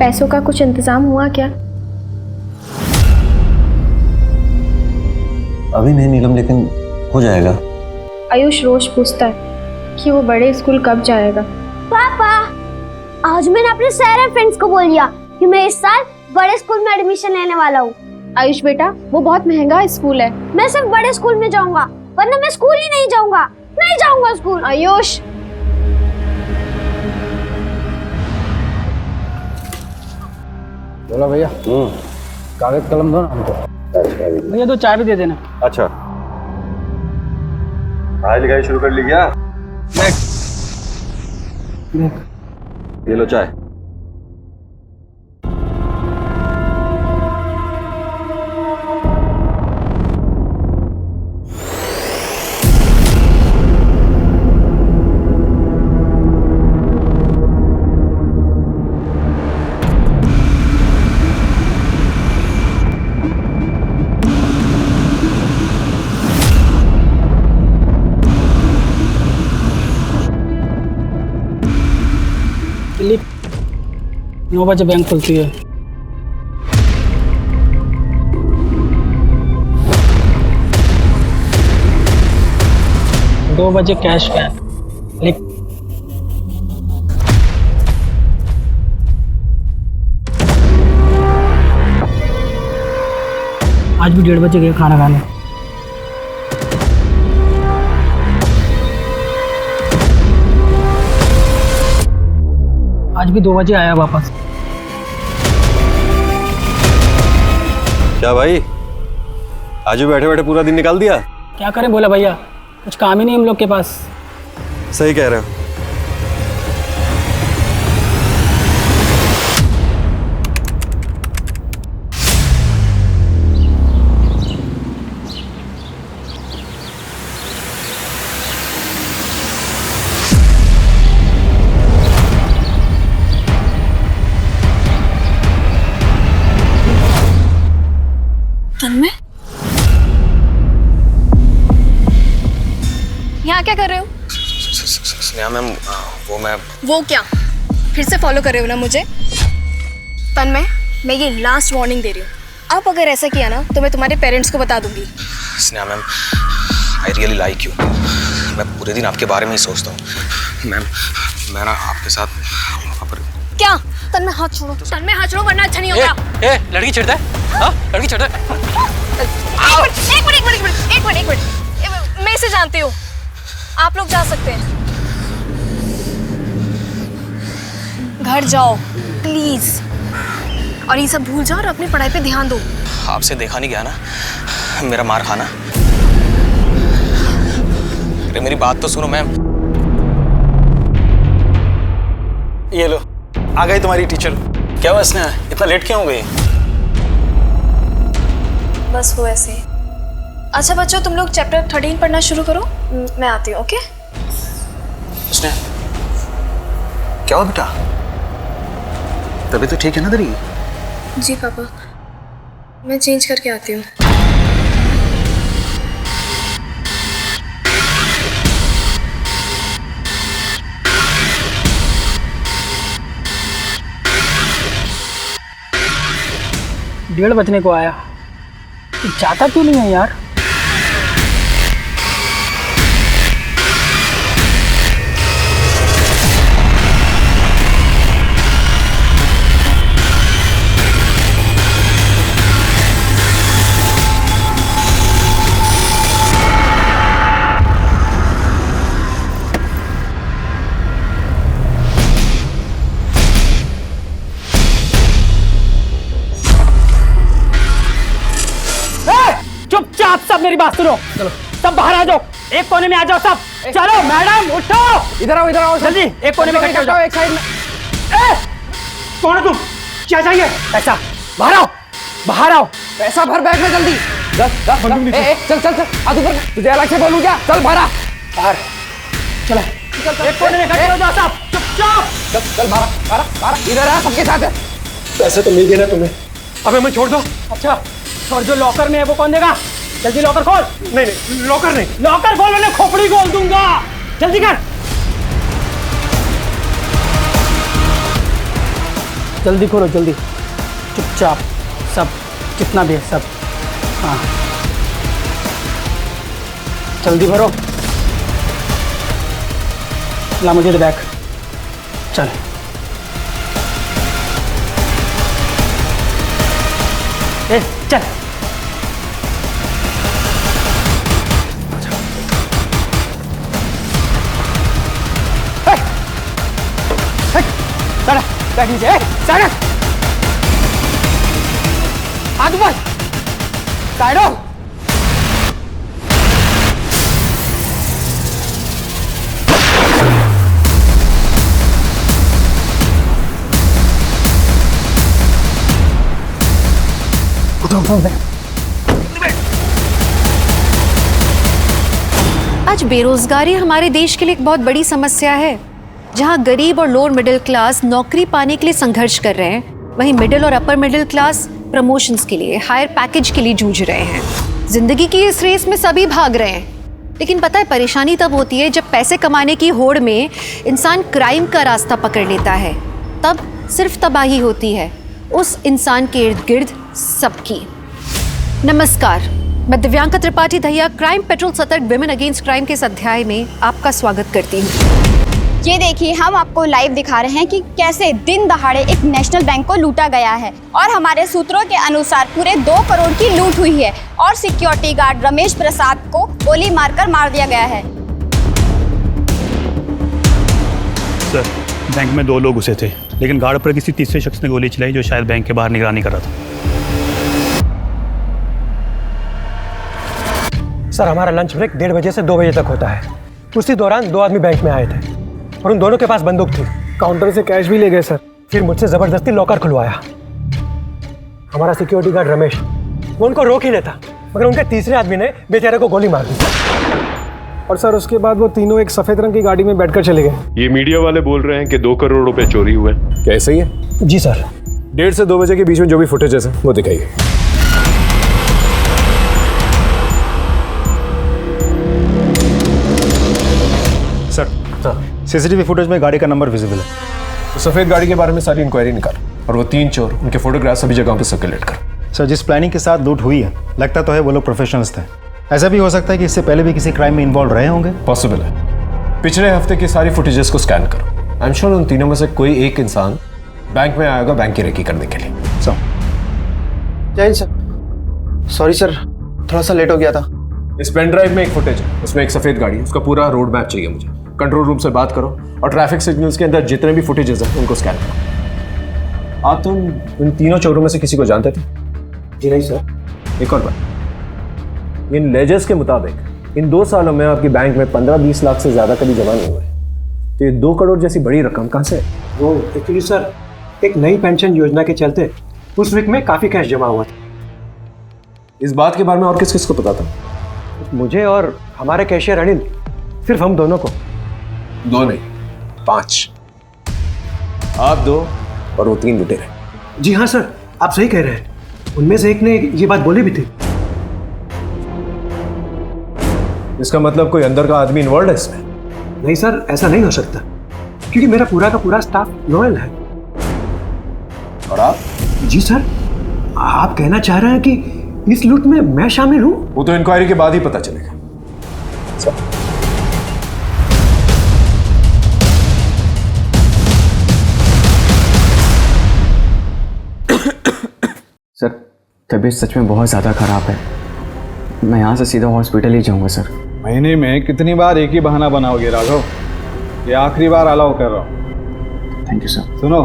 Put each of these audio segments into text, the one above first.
पैसों का कुछ इंतजाम हुआ क्या? अभी नहीं नीलम, लेकिन हो जाएगा। आयुष रोज पूछता है कि वो बड़े स्कूल कब जाएगा। पापा, आज मैंने अपने सारे फ्रेंड्स को बोल दिया कि मैं इस साल बड़े स्कूल में एडमिशन लेने वाला हूँ। आयुष बेटा, वो बहुत महंगा स्कूल है। मैं सिर्फ बड़े स्कूल में जाऊंगा, वरना मैं स्कूल ही नहीं जाऊंगा। नहीं जाऊंगा स्कूल। आयुष, बोला भैया, कागज कलम दो ना हमको। भैया 2 चाय भी दे देना। अच्छा, पढ़ाई लिखाई शुरू कर ली क्या? ये लो चाय। दिलीप, 9 बजे बैंक खुलती है। दो बजे कैश बैंक। लिख। आज भी 1:30 बजे गए खाना खाने। आज भी 2 बजे आया वापस। क्या भाई, आज भी बैठे बैठे पूरा दिन निकाल दिया? क्या करें बोला भैया, कुछ काम ही नहीं हम लोग के पास। सही कह रहे हो। तन्मय, यहाँ क्या कर रहे हो? स्नेहा मैम, वो क्या फिर से फॉलो कर रहे हो ना मुझे? तन्मय, मैं ये लास्ट वार्निंग दे रही हूँ। अब अगर ऐसा किया ना तो मैं तुम्हारे पेरेंट्स को बता दूंगी। Sneha ma'am, I really like you. मैं पूरे दिन आपके बारे में ही सोचता हूँ मैम। मैं ना आपके साथ वहाँ पर। क्या? तन्मय हाथ छोड़ो, तन्मय हाथ छोड़ो वरना अच्छा नहीं होगा। लड़की चिढ़ता है? हाँ, लड़की चिढ़ता है। एक मिनट, मैं इसे जानती हूँ। आप लोग जा सकते हैं, घर जाओ प्लीज, और ये सब भूल जाओ और अपनी पढ़ाई पे ध्यान दो। आपसे देखा नहीं गया ना मेरा मार खाना। अरे मेरी बात तो सुनो मैम। ये लो, आ गई तुम्हारी टीचर। क्या हुआ स्नेहा, इतना लेट क्यों हो गई? बस वो ऐसे ही। अच्छा बच्चों, तुम लोग चैप्टर 13 पढ़ना शुरू करो, मैं आती हूँ। ओके? स्नेहा, क्या हुआ बेटा? तभी तो ठीक है ना तेरी? जी पापा, मैं चेंज करके आती हूँ। डेढ़ बजने को आया, जाता क्यों नहीं है यार? चुपचाप सब मेरी बात सुनो। चलो सब बाहर आ जाओ, एक कोने में आ जाओ सब। चलो मैडम उठो, इधर आओ जल्दी, एक कोने में इकट्ठे हो जाओ, एक साइड में। कौन है तुम? क्या चाहिए? पैसा। बाहर आओ। पैसा भर बैग में जल्दी। चल आज ऊपर, तुझे अलग से बोलूं क्या? चल बाहर। चलो एक कोने में इकट्ठे हो जाओ सब, चुपचाप। चल बाहर इधर आ, सबके साथ है। पैसे तो मिल गए ना तुम्हें, अब हमें छोड़ दो। अच्छा, और जो लॉकर में है वो कौन देगा? जल्दी लॉकर खोल। नहीं, लॉकर नहीं। लॉकर खोल, मैंने खोपड़ी खोल दूंगा। जल्दी कर। जल्दी खोलो जल्दी, चुपचाप सब, जितना भी है सब। हाँ जल्दी भरो। ला मुझे दे बैग। चल ए चल। बैठ नीचे, साइड हाथ ऊपर, साइड हो। आज बेरोजगारी हमारे देश के लिए एक बहुत बड़ी समस्या है। जहां गरीब और लोअर मिडिल क्लास नौकरी पाने के लिए संघर्ष कर रहे हैं, वहीं मिडिल और अपर मिडिल क्लास प्रमोशंस के लिए, हायर पैकेज के लिए जूझ रहे हैं। जिंदगी की इस रेस में सभी भाग रहे हैं, लेकिन पता है परेशानी तब होती है जब पैसे कमाने की होड़ में इंसान क्राइम का रास्ता पकड़ लेता है। तब सिर्फ तबाही होती है उस इंसान के इर्द गिर्द सबकी। नमस्कार, मैं दिव्यांका त्रिपाठी दहिया क्राइम पेट्रोल सतर्क विमेन अगेंस्ट क्राइम के इस अध्याय में आपका स्वागत करती हूँ। ये देखिए, हम आपको लाइव दिखा रहे हैं कि कैसे दिन दहाड़े एक नेशनल बैंक को लूटा गया है और हमारे सूत्रों के अनुसार पूरे 2 करोड़ की लूट हुई है और सिक्योरिटी गार्ड रमेश प्रसाद को गोली मारकर मार दिया गया है। सर, बैंक में 2 लोग घुसे थे, लेकिन गार्ड पर किसी तीसरे शख्स ने गोली चलाई जो शायद बैंक के बाहर निगरानी कर रहा था। सर, हमारा लंच ब्रेक 1:30 बजे से 2 बजे तक होता है। उसी दौरान 2 आदमी बैंक में आए थे और उन दोनों के पास बंदूक थी। काउंटर से कैश भी ले गए सर। फिर मुझसे जबरदस्ती लॉकर खुलवाया। हमारा सिक्योरिटी गार्ड रमेश, वो उनको रोक ही लेता, मगर उनके तीसरे आदमी ने बेचारे को गोली मार दी। और सर उसके बाद वो तीनों एक सफेद रंग की गाड़ी में बैठकर चले गए। ये मीडिया वाले बोल रहे हैं कि 2 करोड़ रुपए चोरी हुए। क्या ऐसा ही है? जी सर। 1:30 से 2 बजे के बीच में जो भी फुटेजेस है वो दिखाइए। सर, सीसीटीवी फुटेज में गाड़ी का नंबर विजिबल है। तो सफेद गाड़ी के बारे में सारी इंक्वायरी निकाल और वो 3 चोर, उनके फोटोग्राफ सभी जगहों पे सर्कुलेट कर। सर, जिस प्लानिंग के साथ लूट हुई है, लगता तो है वो लोग प्रोफेशनल्स थे। ऐसा भी हो सकता है कि इससे पहले भी किसी क्राइम में इन्वॉल्व रहे होंगे। पॉसिबल है। पिछले हफ्ते की सारी फुटेजेस को स्कैन करो। आई एम श्योर उन तीनों में से कोई एक इंसान बैंक में आएगा बैंक की रेकी करने के लिए। जय सर। सॉरी सर, थोड़ा सा लेट हो गया था। इस पेन ड्राइव में एक फुटेज है, उसमें एक सफेद गाड़ी है, उसका पूरा रोड मैप चाहिए मुझे। कंट्रोल रूम से बात करो और ट्रैफिक सिग्नल्स के अंदर जितने भी फुटेजेस हैं उनको स्कैन करो। आप तुम इन तीनों चोरों में से किसी को जानते थे? जी नहीं सर। एक और बात, इन लेजर्स के मुताबिक इन 2 सालों में आपकी बैंक में 15-20 लाख से ज्यादा कभी जमा नहीं हुए। तो ये 2 करोड़ जैसी बड़ी रकम कहाँ से? वो एक्चुअली सर, एक नई पेंशन योजना के चलते उस वीक में काफी कैश जमा हुआ था। इस बात के बारे में और किस किस को पता था? मुझे और हमारे कैशियर अनिल, सिर्फ हम दोनों को। 2 नहीं, 5। आप 2 और वो 3 लुटेरे। जी हाँ सर, आप सही कह रहे हैं। उनमें से एक ने ये बात बोली भी थी। इसका मतलब कोई अंदर का आदमी इन्वॉल्व है इसमें? नहीं सर, ऐसा नहीं हो सकता, क्योंकि मेरा पूरा का पूरा स्टाफ लॉयल है। और आप? जी सर, आप कहना चाह रहे हैं कि इस लूट में मैं शामिल हूं? वो तो इंक्वायरी के बाद ही पता चलेगा। सर, तबीयत सच में बहुत ज़्यादा ख़राब है। मैं यहाँ से सीधा हॉस्पिटल ही जाऊँगा सर। महीने में कितनी बार एक ही बहाना बनाओगे राघव? ये आखिरी बार अलाउ कर रहा हूँ। Thank you sir. सुनो,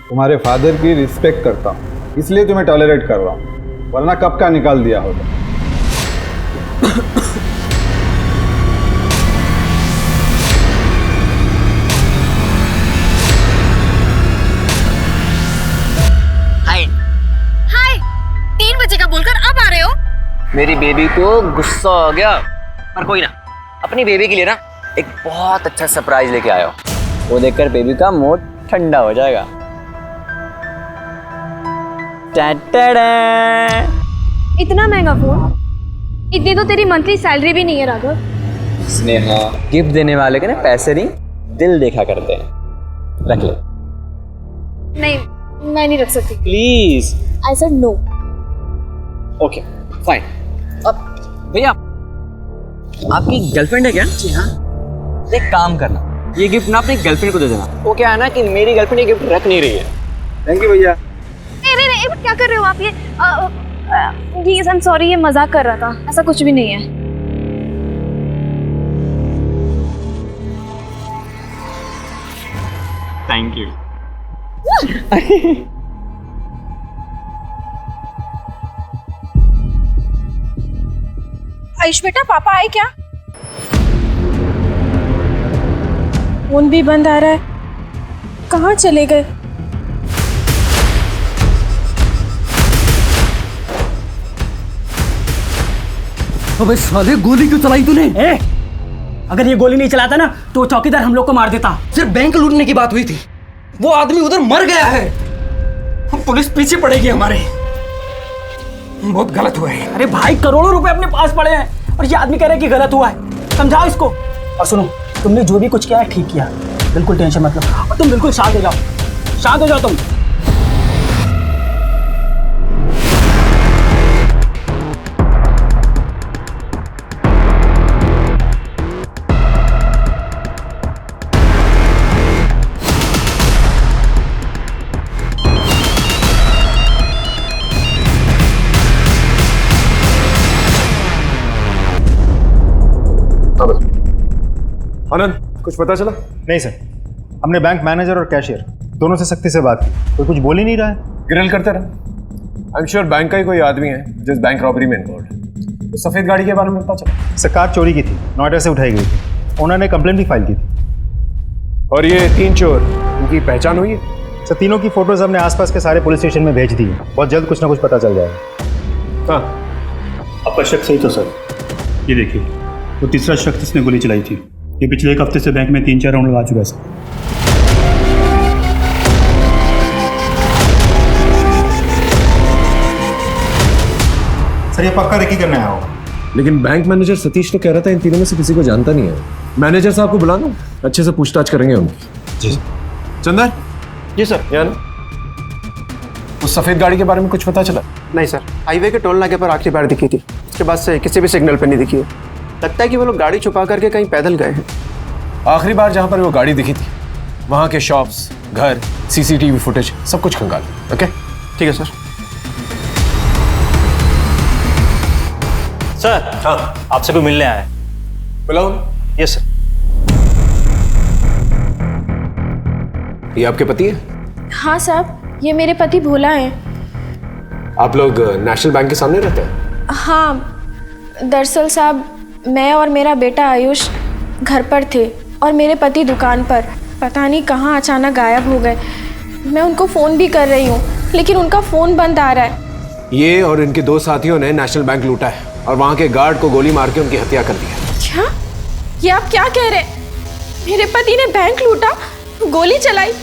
तुम्हारे फादर की रिस्पेक्ट करता हूँ, इसलिए तुम्हें टॉलरेट कर रहा हूँ, वरना कब का निकाल दिया होगा। हाय 3 बजे का बोलकर अब आ रहे हो? मेरी बेबी को गुस्सा हो गया, पर कोई ना, अपनी बेबी के लिए ना एक बहुत अच्छा सरप्राइज लेके आया हूं। वो देखकर बेबी का मूड ठंडा हो जाएगा। इतना महंगा फोन? इतनी तो तेरी मंथली सैलरी भी नहीं है राघव। स्नेहा, गिफ्ट देने वाले के ना पैसे नहीं, दिल देखा करते हैं। रख ले। नहीं, मैं नहीं रख सकती। Please. I said no. Okay fine. अब भैया आपकी गर्लफ्रेंड है क्या? जी हाँ। एक काम करना, ये गिफ्ट ना अपनी गर्लफ्रेंड को दे देना। वो क्या है ना कि मेरी गर्लफ्रेंड ये गिफ्ट रख नहीं रही है। थैंक यू भैया। नहीं, क्या कर रहे हो आप ये? प्लीज, आई एम सॉरी, ये मजाक कर रहा था, ऐसा कुछ भी नहीं है। Thank you. आयुष बेटा, पापा आए क्या? फोन भी बंद आ रहा है, कहाँ चले गए? अबे साले, गोली क्यों चलाई तूने? अगर ये गोली नहीं चलाता ना तो चौकीदार हम लोग को मार देता। सिर्फ बैंक लूटने की बात हुई थी, वो आदमी उधर मर गया है। पुलिस पीछे पड़ेगी हमारे। बहुत गलत हुआ है। अरे भाई, करोड़ों रुपए अपने पास पड़े हैं और ये आदमी कह रहा है कि गलत हुआ है। समझाओ इसको। और सुनो, तुमने जो भी कुछ किया है ठीक किया, बिल्कुल टेंशन मत लो और तुम बिल्कुल शांत हो जाओ, शांत हो जाओ तुम। आनंद, कुछ पता चला? नहीं सर, हमने बैंक मैनेजर और कैशियर दोनों से सख्ती से बात की, कोई कुछ बोल ही नहीं रहा है। ग्रिल करते रहे। आई एम श्योर बैंक का ही कोई आदमी है जो इस बैंक रॉबरी में इन्वॉल्व है। तो सफेद गाड़ी के बारे में पता चला? सर, कार चोरी की थी, नोएडा से उठाई गई थी, ओनर ने कंप्लेंट भी फाइल की थी। और ये 3 चोर, इनकी पहचान हुई है? सर, तीनों की फोटोज हमने आसपास के सारे पुलिस स्टेशन में भेज दी है, बहुत जल्द कुछ ना कुछ पता चल जाएगा। हाँ, आपका शक सही तो सर, ये देखिए, वो तीसरा शख्स जिसने गोली चलाई थी, ये पिछले एक हफ्ते से बैंक में 3-4 राउंड लगा चुका है सर। सर, ये पक्का रेकी करने आया होगा। लेकिन बैंक मैनेजर सतीश तो कह रहा था इन तीनों में से किसी को जानता नहीं है। मैनेजर साहब को बुला लो, अच्छे से पूछताछ करेंगे उनकी। जी चंदर। जी सर। यार, उस सफेद गाड़ी के बारे में कुछ पता चला? नहीं सर, हाईवे के टोल नाके पर आखिरी बार दिखी थी, उसके बाद से किसी भी सिग्नल पर नहीं दिखी है। लगता है कि वो लोग गाड़ी छुपा करके कहीं पैदल गए हैं। आखिरी बार जहां पर वो गाड़ी दिखी थी वहां के शॉप्स, घर, सीसीटीवी फुटेज सब कुछ खंगाल। ओके, ठीक है सर। सर, हाँ, आपसे कोई मिलने आया है। बुलाओ। Yes sir. ये आपके पति है? हाँ साहब, ये मेरे पति भोला हैं। आप लोग नेशनल बैंक के सामने रहते हैं? हाँ, दरअसल साहब मैं और मेरा बेटा आयुष घर पर थे और मेरे पति दुकान पर। पता नहीं कहाँ अचानक गायब हो गए। मैं उनको फ़ोन भी कर रही हूँ लेकिन उनका फ़ोन बंद आ रहा है। ये और इनके 2 साथियों ने नेशनल बैंक लूटा है और वहाँ के गार्ड को गोली मार के उनकी हत्या कर दी है। क्या? ये आप क्या कह रहे हैं? मेरे पति ने बैंक लूटा, गोली चलाई?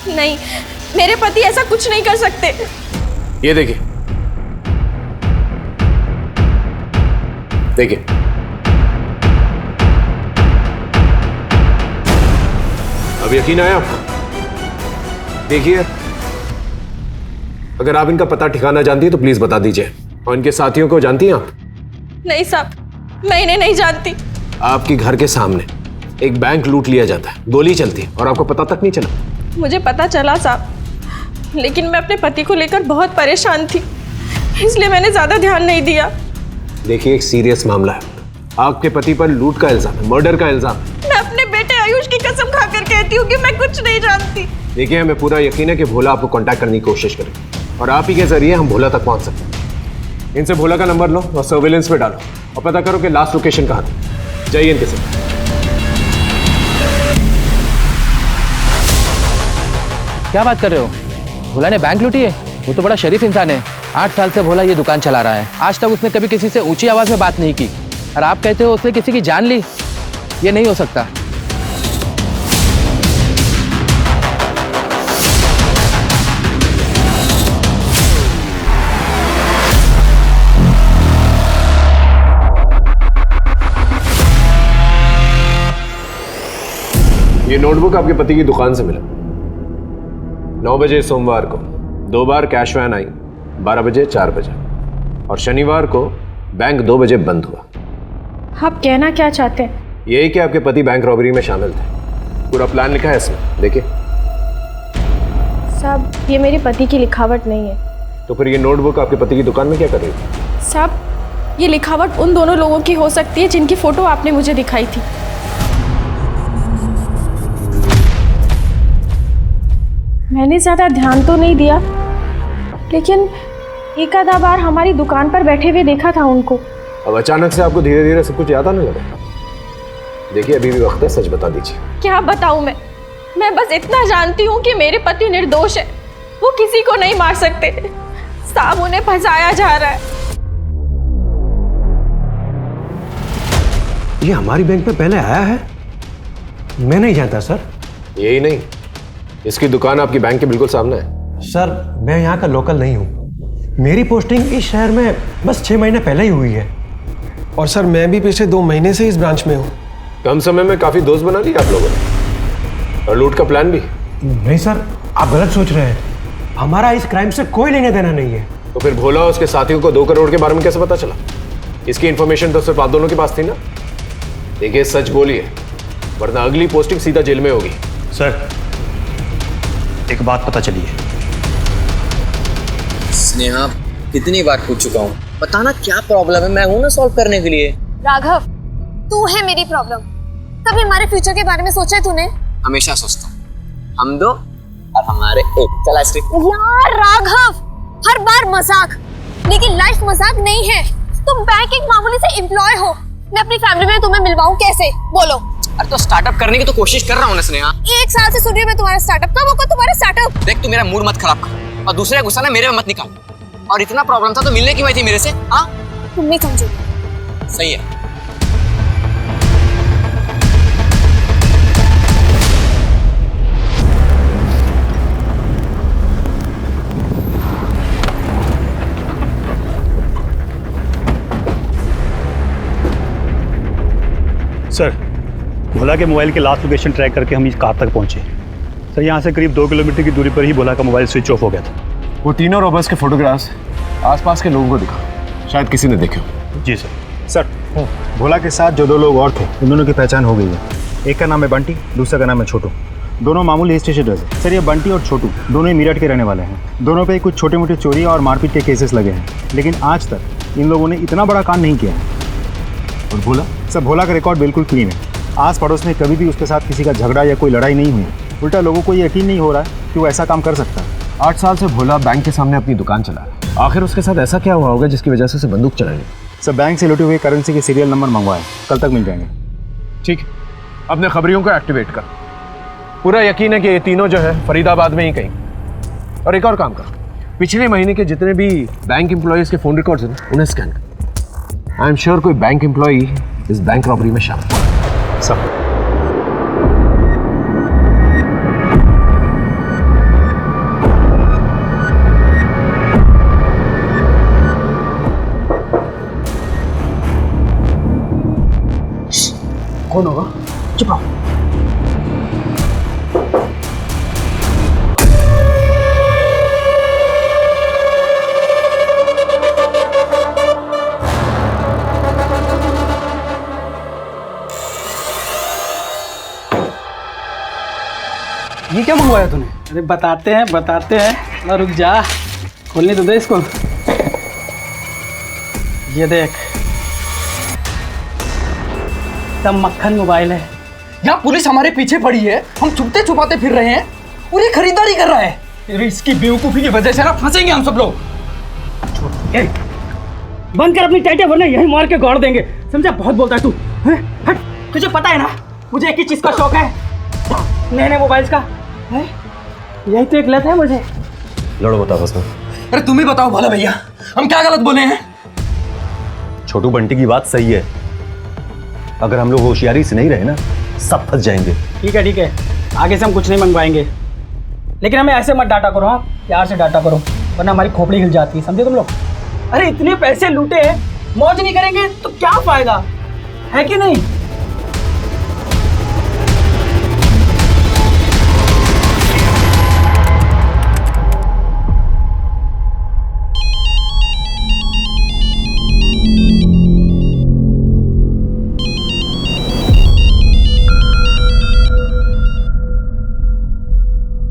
नहीं, मेरे पति ऐसा कुछ नहीं कर सकते। ये देखिए, देखिए, अब यकीन आया आपको? देखिए, अगर आप इनका पता ठिकाना जानती है तो प्लीज बता दीजिए। और इनके साथियों को जानती हैं आप? नहीं साहब, मैं इन्हें नहीं जानती। आपके घर के सामने एक बैंक लूट लिया जाता है, गोली चलती है और आपको पता तक नहीं चला? मुझे पता चला साहब, लेकिन मैं अपने पति को लेकर बहुत परेशान थी, इसलिए मैंने ज्यादा ध्यान नहीं दिया। देखिए, एक सीरियस मामला है। आपके पति पर लूट का इल्जाम है, मर्डर का इल्जाम है। मैं अपने बेटे आयुष की कसम खाकर कहती हूँ कि मैं कुछ नहीं जानती। देखिए, हमें पूरा यकीन है कि भोला आपको कांटेक्ट करने की कोशिश करेगी और आप ही के जरिए हम भोला तक पहुंच सकते हैं। इनसे भोला का नंबर लो और सर्विलेंस पे डालो और पता करो कि लास्ट लोकेशन कहाँ थी। जाइए इनके साथ। क्या बात कर रहे हो? भोला ने बैंक लूटी है? वो तो बड़ा शरीफ इंसान है। 8 साल से भोला ये दुकान चला रहा है, आज तक उसने कभी किसी से ऊंची आवाज में बात नहीं की। और आप कहते हो उसने किसी की जान ली? ये नहीं हो सकता। ये नोटबुक आपके पति की दुकान से मिला। 9 बजे सोमवार को 2 बार कैश वैन आई, 12 बजे 4 बजे, और शनिवार को बैंक 2 बजे बंद हुआ। आप कहना क्या चाहते हैं? यही कि आपके पति बैंक रॉबरी में शामिल थे। पूरा प्लान लिखा है इसमें, देखिए। साहब, ये मेरे पति की लिखावट नहीं है। तो फिर ये नोटबुक आपके पति की दुकान में क्या कर रही थी? साहब, ये लिखावट उन दोनों लोगों की हो सकती है जिनकी फोटो आपने मुझे दिखाई थी। मैंने ज़्यादा ध्यान तो नहीं दिया, लेकिन एक आधा बार हमारी दुकान पर बैठे हुए देखा था उनको। अब अचानक से आपको धीरे धीरे सब कुछ याद आने लगा। देखिए, अभी भी वक्त है, सच बता दीजिए। क्या बताऊं मैं बस इतना जानती हूँ कि मेरे पति निर्दोष है। वो किसी को नहीं मार सकते। साहब, उन्हें फंसाया जा रहा है। ये हमारी बैंक में पहले आया है? मैं नहीं जानता सर। यही नहीं, इसकी दुकान आपकी बैंक के बिल्कुल सामने है। सर, मैं यहाँ का लोकल नहीं हूँ। मेरी पोस्टिंग इस शहर में बस 6 महीने पहले ही हुई है। और सर, मैं भी पिछले 2 महीने से इस ब्रांच में हूँ। कम समय में काफी दोस्त बना लिए आप लोगों ने, और लूट का प्लान भी। नहीं सर, आप गलत सोच रहे हैं। हमारा इस क्राइम से कोई लेना देना नहीं है। तो फिर भोला उसके साथियों को 2 करोड़ के बारे में कैसे पता चला? इसकी इंफॉर्मेशन तो सिर्फ आप दोनों के पास थी ना। देखिए, सच बोलिए, वरना अगली पोस्टिंग सीधा जेल में होगी। सर, एक बात पता चली है। स्नेहा, कितनी बार पूछ चुका हूँ, बताना क्या प्रॉब्लम है, मैं हूं ना सॉल्व करने के लिए। राघव, तू है मेरी प्रॉब्लम। कभी हमारे फ्यूचर के बारे में सोचा है तूने? हमेशा सोचता हूँ, हम 2 और हमारे 1। चल आइसक्रीम। यार राघव, हर बार मजाक, लेकिन लाइफ मजाक नहीं है। तुम बैंक एक मामूली से एम्प्लॉय हो। मैं अपनी फैमिली में तुम्हें मिलवाऊं कैसे, बोलो? अरे तो स्टार्टअप करने की तो कोशिश कर रहा हूँ ना स्नेहा। 1 साल से सुन रही हूं मैं तुम्हारा स्टार्टअप। कब होगा तुम्हारा स्टार्टअप? देख, तू मेरा मूड मत खराब कर, और दूसरे गुस्सा ना मेरे में मत निकाल। और इतना प्रॉब्लम था तो मिलने की वजह थी मेरे से। हाँ, तुम नहीं समझो। सही है। सर, भोला के मोबाइल के लास्ट लोकेशन ट्रैक करके हम इस कार तक पहुंचे। सर, यहाँ से करीब 2 किलोमीटर की दूरी पर ही भोला का मोबाइल स्विच ऑफ हो गया था। वो तीनों रॉबर्स के फोटोग्राफ्स आसपास के लोगों को दिखा, शायद किसी ने देखे हो। जी सर। सर, भोला के साथ जो 2 लोग और थे, उन दोनों की पहचान हो गई है। एक का नाम है बंटी, दूसरा का नाम है छोटू। दोनों मामूली हिस्ट्री शीटर्स हैं। सर, ये बंटी और छोटू दोनों ही मेरठ के रहने वाले हैं। दोनों पे कुछ छोटे मोटे चोरी और मारपीट के केसेस लगे हैं, लेकिन आज तक इन लोगों ने इतना बड़ा कांड नहीं किया है। और भोला? सर, भोला का रिकॉर्ड बिल्कुल क्लीन है। आस पड़ोस में कभी भी उसके साथ किसी का झगड़ा या कोई लड़ाई नहीं हुई। उल्टा लोगों को यकीन नहीं हो रहा है कि वो ऐसा काम कर सकता है। 8 साल से भोला बैंक के सामने अपनी दुकान चला रहा है। आखिर उसके साथ ऐसा क्या हुआ होगा जिसकी वजह से उसे बंदूक चलाएंगे? सर, बैंक से लुटे हुए करेंसी के सीरियल नंबर मंगवाए, कल तक मिल जाएंगे। ठीक है, अपने खबरियों को एक्टिवेट कर। पूरा यकीन है कि ये तीनों जो है फरीदाबाद में ही कहीं। और एक और काम कर, पिछले महीने के जितने भी बैंक एम्प्लॉयज के फोन रिकॉर्ड्स हैं उन्हें स्कैन कर। आई एम श्योर कोई बैंक एम्प्लॉई इस बैंक रॉबरी में शामिल है। सब कौन होगा? चुप रहो। ये क्या मंगवाया तूने? अरे बताते हैं ना, रुक जा, खोलने तो दे इसको। ये देख, एकदम मक्खन मोबाइल है। यहाँ पुलिस हमारे पीछे पड़ी है, हम छुपते छुपाते फिर रहे हैं, पूरी खरीदारी कर रहा है। अरे इसकी बेवकूफ़ी की वजह से ना फंसेंगे हम सब लोग। बंद कर अपनी टाइटें, वरना यही मार के गाड़ देंगे, समझा? बहुत बोलता है तू। हट, तुझे पता है ना मुझे एक ही चीज़ का शौक है, नए नए मोबाइल्स का। यही तो एक लत है मुझे। लड़ो, बताओ उसमें। अरे तुम ही बताओ भोला भैया, हम क्या गलत बोले हैं? छोटू बंटी की बात सही है। अगर हम लोग होशियारी से नहीं रहे ना, सब फंस जाएंगे। ठीक है, आगे से हम कुछ नहीं मंगवाएंगे, लेकिन हमें ऐसे मत डांटा करो। हाँ, प्यार से डांटा करो, वरना हमारी खोपड़ी हिल जाती है, समझे तुम लोग? अरे इतने पैसे लूटे हैं, मौज नहीं करेंगे तो क्या फायदा है कि नहीं?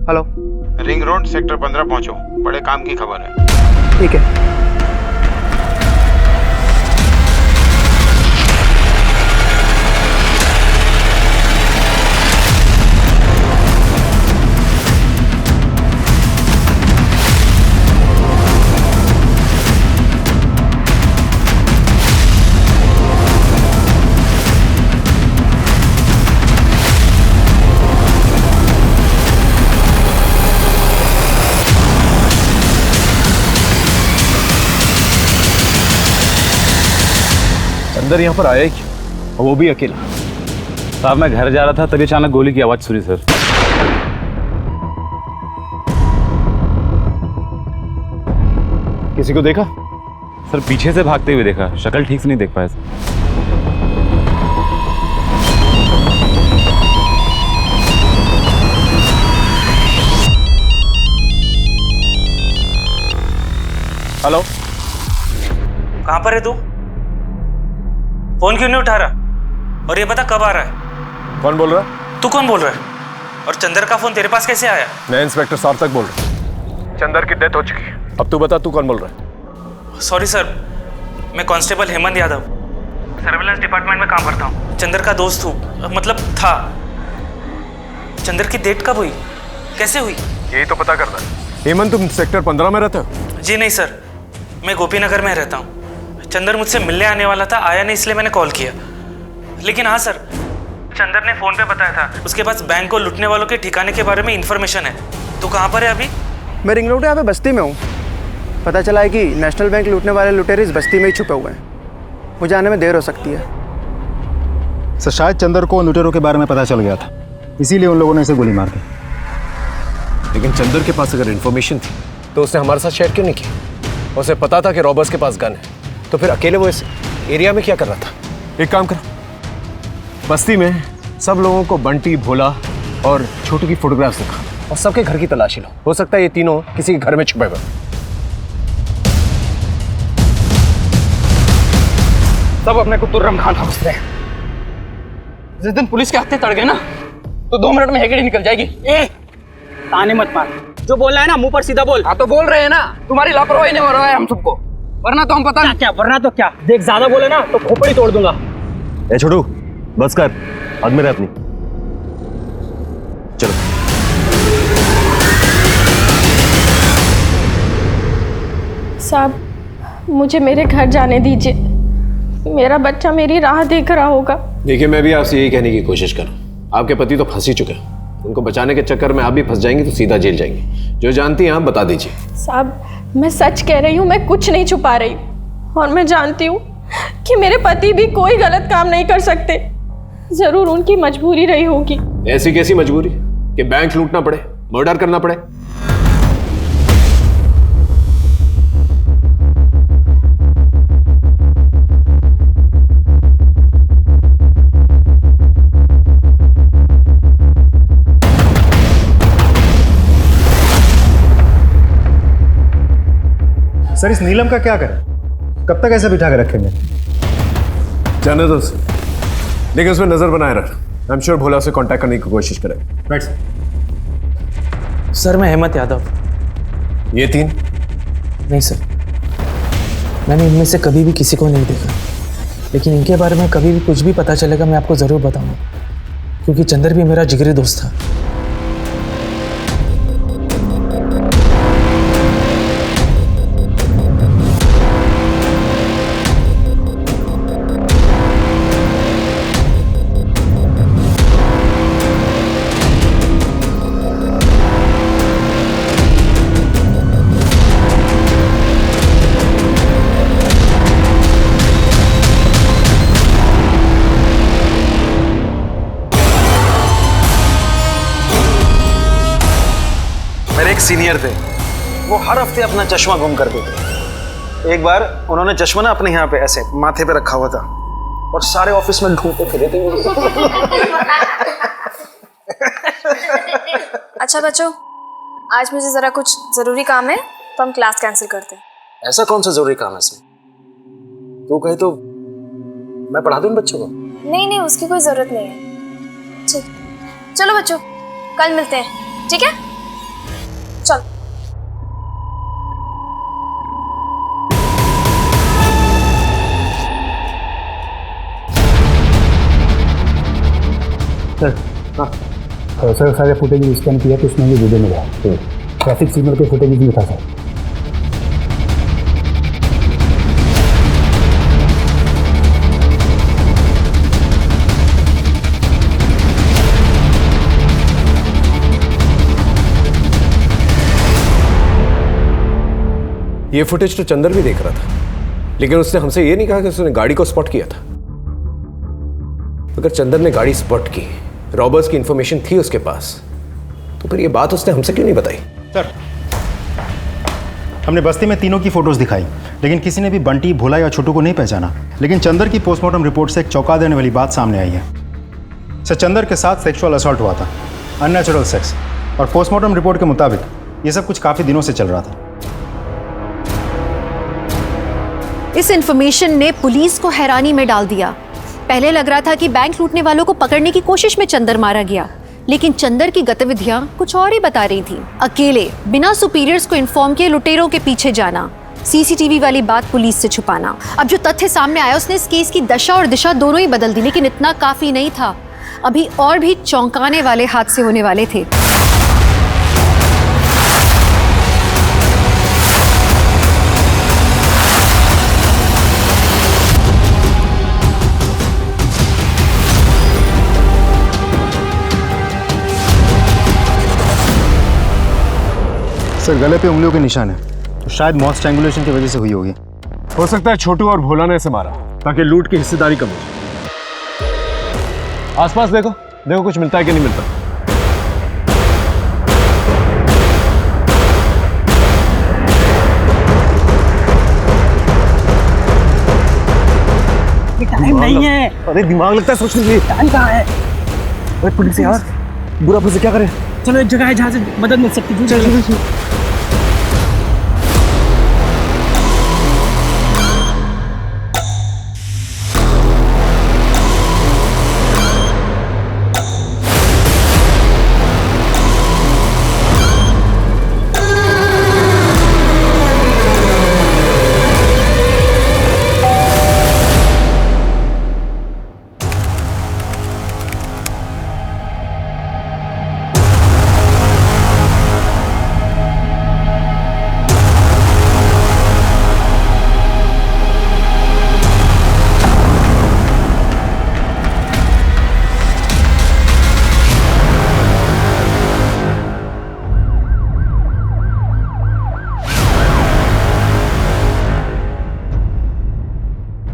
हेलो, रिंग रोड सेक्टर 15 पहुंचो, बड़े काम की खबर है। ठीक है। अंदर यहाँ पर आया ही क्यों, और वो भी अकेला? साहब मैं घर जा रहा था तभी अचानक गोली की आवाज सुनी सर। किसी को देखा? सर पीछे से भागते हुए देखा, शक्ल ठीक से नहीं देख पाया सर। हेलो, कहाँ पर है तू? फोन क्यों नहीं उठा रहा? और ये बता कब आ रहा है? कौन बोल रहा है? तू कौन बोल रहा है? और चंदर का फोन तेरे पास कैसे आया? मैं इंस्पेक्टर सार्थक बोल रहा हूँ। चंदर की डेथ हो चुकी है। अब तू बता, तू कौन बोल रहा है? सॉरी सर, मैं constable Hemant Yadav, surveillance department में काम करता हूँ। चंदर का दोस्त हूँ, मतलब था। चंदर की डेथ कब हुई, कैसे हुई? यही तो पता करना है। हेमंत, तुम सेक्टर 15 में रहते हो? जी नहीं सर, मैं गोपीनगर में रहता हूँ। चंदर मुझसे मिलने आने वाला था, आया नहीं, इसलिए मैंने कॉल किया। लेकिन हाँ सर, चंदर ने फोन पे बताया था उसके पास बैंक को लूटने वालों के ठिकाने के बारे में इंफॉर्मेशन है। तो कहाँ पर है अभी? मैं रिंग रोड यहाँ पे बस्ती में हूँ। पता चला है कि नेशनल बैंक लूटने वाले लुटेरे इस बस्ती में ही छुपे हुए हैं। मुझे आने में देर हो सकती है। सर शायद चंदर को लुटेरों के बारे में पता चल गया था, इसीलिए उन लोगों ने इसे गोली मार दी। लेकिन चंदर के पास अगर इन्फॉर्मेशन थी तो उसने हमारे साथ शेयर क्यों नहीं की? उसे पता था कि रॉबर्स के पास गन है, तो फिर अकेले वो इस एरिया में क्या कर रहा था? एक काम करो, बस्ती में सब लोगों को बंटी, भोला और छोटू की फोटोग्राफ्स दिखा और सबके घर की तलाशी लो। हो सकता है ये तीनों किसी के घर में छुपे हुए। सब अपने को तुर्रम खान समझते हैं। जिस दिन पुलिस के हत्थे तड़ गए ना, तो 2 मिनट में हेगड़ी निकल जाएगी। ताने मत मार, जो बोल रहा है ना मुंह पर सीधा बोल। हाँ तो बोल रहे हैं ना, तुम्हारी लापरवाही ने मरवाया हम सबको, वरना तो हम पता नहीं क्या। वरना तो क्या, देख ज्यादा बोले ना तो खोपड़ी तोड़ दूंगा। ए छोटू, बस कर, आदमी रह अपनी। चलो। साहब, मुझे मेरे घर जाने दीजिए, मेरा बच्चा मेरी राह देख रहा होगा। देखिए, मैं भी आपसे यही कहने की कोशिश कर रहा हूँ। आपके पति तो फंस ही चुके हैं, उनको बचाने के चक्कर में आप भी फंस जाएंगी तो सीधा जेल जाएंगी। जो जानती हैं आप बता दीजिए। साहब, मैं सच कह रही हूँ, मैं कुछ नहीं छुपा रही, और मैं जानती हूँ कि मेरे पति भी कोई गलत काम नहीं कर सकते। जरूर उनकी मजबूरी रही होगी। ऐसी कैसी मजबूरी कि बैंक लूटना पड़े, मर्डर करना पड़े? सर इस नीलम का क्या करें? कब तक ऐसे बिठा के रखेंगे? जाने दो, लेकिन उसमें नजर बनाए रख। आई एम श्योर भोला से कांटेक्ट करने की कोशिश करें। Right sir. मैं हेमंत यादव। ये तीन? नहीं सर, मैंने इनमें से कभी भी किसी को नहीं देखा, लेकिन इनके बारे में कभी भी कुछ भी पता चलेगा मैं आपको ज़रूर बताऊंगा, क्योंकि चंदर भी मेरा जिगरी दोस्त था। सीनियर थे, वो हर हफ्ते अपना चश्मा गुम कर देते। एक बार उन्होंने चश्मा ना अपने यहाँ पे ऐसे माथे पे रखा हुआ था और सारे ऑफिस में ढूंढते फिरे थे। अच्छा बच्चों, आज मुझे जरा कुछ जरूरी काम है, तो हम क्लास कैंसिल करते हैं। ऐसा कौन सा जरूरी काम है इसमें? तू कहे तो मैं पढ़ा दूं बच्चों को। नहीं नहीं, उसकी कोई जरूरत नहीं है। ठीक, चलो बच्चों, कल मिलते हैं, ठीक है? सर सारे फुटेज स्कैन किया तो उसमें भी वीडियो मिला, तो ट्रैफिक सिग्नल के फुटेज भी था सर। ये फुटेज तो चंदर भी देख रहा था, लेकिन उसने हमसे ये नहीं कहा कि उसने गाड़ी को स्पॉट किया था। अगर चंदर ने गाड़ी स्पॉट की, रॉबर्स की इंफॉर्मेशन थी उसके पास, तो फिर ये बात उसने हमसे क्यों नहीं बताई? सर हमने बस्ती में तीनों की फोटोज दिखाई, लेकिन किसी ने भी बंटी, भोला या छोटू को नहीं पहचाना। लेकिन चंदर की पोस्टमार्टम रिपोर्ट से एक चौंका देने वाली बात सामने आई है। सर चंदर के साथ सेक्सुअल असॉल्ट हुआ था, अननेचुरल सेक्स, और पोस्टमार्टम रिपोर्ट के मुताबिक ये सब कुछ काफ़ी दिनों से चल रहा था। इस इंफॉर्मेशन ने पुलिस को हैरानी में डाल दिया। पहले लग रहा था कि बैंक लूटने वालों को पकड़ने की कोशिश में चंदर मारा गया, लेकिन चंदर की गतिविधियां कुछ और ही बता रही थी। अकेले बिना सुपीरियर्स को इन्फॉर्म किए लुटेरों के पीछे जाना, सीसीटीवी वाली बात पुलिस से छुपाना। अब जो तथ्य सामने आया उसने इस केस की दशा और दिशा दोनों ही बदल दी, लेकिन इतना काफी नहीं था। अभी और भी चौंकाने वाले हादसे होने वाले थे। सर गले पे उंगलियों के निशान है, तो शायद मौत स्ट्रैंगुलेशन की वजह से हुई होगी। हो सकता है छोटू और भोला ने इसे मारा ताकि लूट की हिस्सेदारी कम हो। आसपास देखो देखो कुछ मिलता है कि नहीं मिलता। टाइम नहीं है। अरे दिमाग लगता है सोचने के लिए। टाइम कहाँ है? अरे पुलिस यार, बुरा पुलिस क्या करे? चलो एक जगह है जहाँ से मदद मिल सकती है। चलो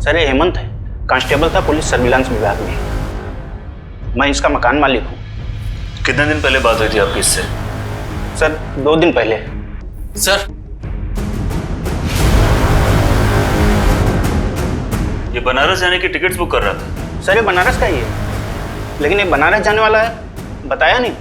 सर ये हेमंत है, कांस्टेबल था पुलिस सर्विलांस विभाग में। मैं इसका मकान मालिक हूँ। कितने दिन पहले बात हुई थी आपकी इससे? सर 2 दिन पहले। सर ये बनारस जाने की टिकट्स बुक कर रहा था। सर ये बनारस का ही है, लेकिन ये बनारस जाने वाला है बताया नहीं।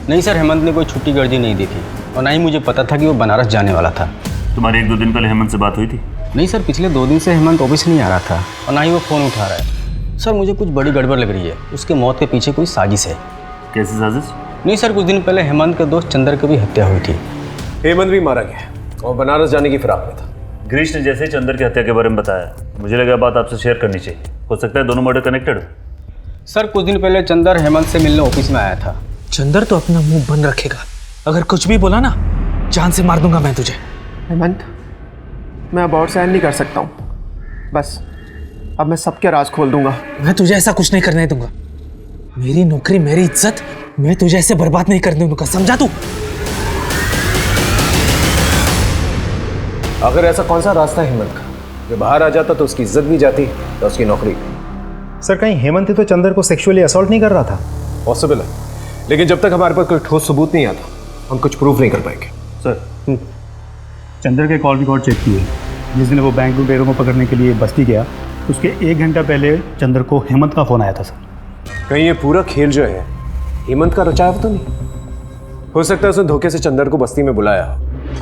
नहीं सर, हेमंत ने कोई छुट्टी गर्दी नहीं दी थी और ना ही मुझे पता था कि वो बनारस जाने वाला था। तुम्हारी 1-2 दिन पहले हेमंत से बात हुई थी? नहीं सर, पिछले 2 दिन से हेमंत ऑफिस नहीं आ रहा था और ना ही वो फ़ोन उठा रहा है। सर मुझे कुछ बड़ी गड़बड़ लग रही है, उसके मौत के पीछे कोई साजिश है। कैसी साजिश? नहीं सर, कुछ दिन पहले हेमंत के दोस्त चंदर की भी हत्या हुई थी। हेमंत भी मारा गया और बनारस जाने की फिराक में था। गिरीश ने जैसे ही चंदर की हत्या के बारे में बताया, मुझे लगा बात आपसे शेयर करनी चाहिए। हो सकता है दोनों मर्डर कनेक्टेड हो। सर कुछ दिन पहले चंदर हेमंत से मिलने ऑफिस में आया था। चंदर तो अपना मुंह बंद रखेगा, अगर कुछ भी बोला ना जान से मार दूंगा मैं तुझे। हेमंत, मैं अब और सहन नहीं कर सकता हूँ। बस अब मैं सबके राज खोल दूंगा। मैं तुझे ऐसा कुछ नहीं करने दूंगा। मेरी नौकरी, मेरी इज्जत, मैं तुझे ऐसे बर्बाद नहीं करने दूंगा, समझा तू? अगर ऐसा कौन सा रास्ता है हेमंत का, जो बाहर आ जाता तो उसकी इज्जत भी जाती तो उसकी नौकरी। सर कहीं हेमंत ही तो चंदर को सेक्सुअली असॉल्ट नहीं कर रहा था? पॉसिबल है, लेकिन जब तक हमारे पास कोई ठोस सबूत नहीं आता हम कुछ प्रूफ नहीं कर पाएंगे। सर चंदर के कॉल रिकॉर्ड चेक किए। जिस दिन वो बैंक लुटेरों को पकड़ने के लिए बस्ती गया, उसके 1 घंटा पहले चंदर को हेमंत का फ़ोन आया था सर। कहीं ये पूरा खेल जो है हेमंत का रचाया तो नहीं? हो सकता है उसने धोखे से चंदर को बस्ती में बुलाया,